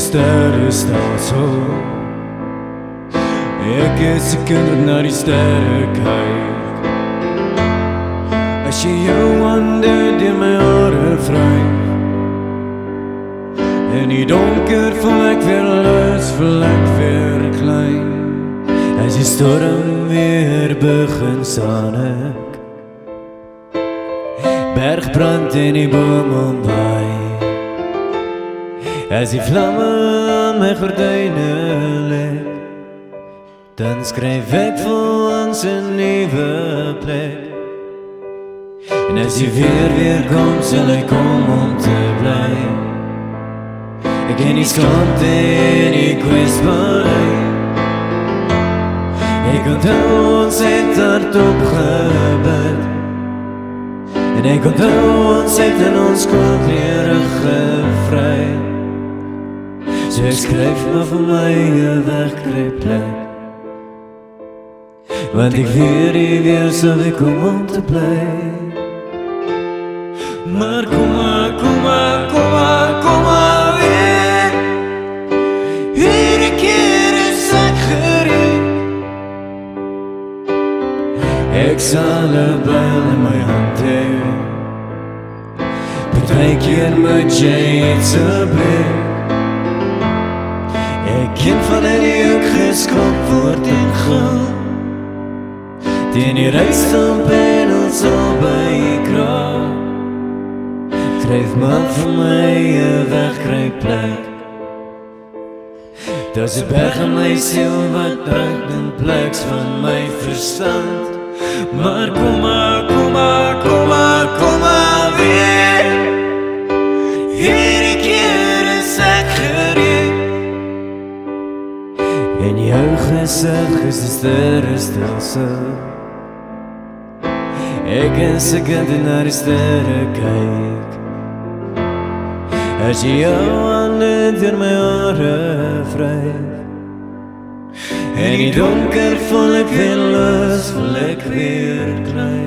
sterrenstelsel. Ek is 'n kind wat na die sterre kyk. As jy jou hande deur my hare wryf, in die donker voel ek weer lus, voel ek weer klein. As die storm weer begin staan ek, bergbrand en die boom omwaai. As die vlamme aan my gordyne lek, dan skryf ek vir ons 'n nuwe plek. En as die weer kom, sal ek kom om te bly. Ek ken die skaamte en die kwetsbaarheid. Ek onthou ons het hardop gebid, en ek onthou ons het in ons koolklere gevry. So ek skryf maar vir my 'n wegkruipplek, want ek weet die weer sal ek kom om te bly. Maar kom maar, kom maar, kom maar, kom maar weer. Hierdie keer is ek gereed. Ek sal 'n byl in my hand hê. Partykeer moet jy iets blik. Ek ken van die ook geskop word en gul, teen die rystamp en ons al by kraak. Skryf maar vir my 'n wegkruipplek. Daar's 'n berg in my siel wat druk in pleks van my verstand. Maar kom maar, kom maar, kom maar, kom maar weer. Hierdie keer is ek gereed. En jou gesig is 'n sterrenstelsel. Ek is 'n kind wat na die sterre kyk. As jy jou hande deur my hare wryf, en die donker voel ek weer lus, voel ek weer klein.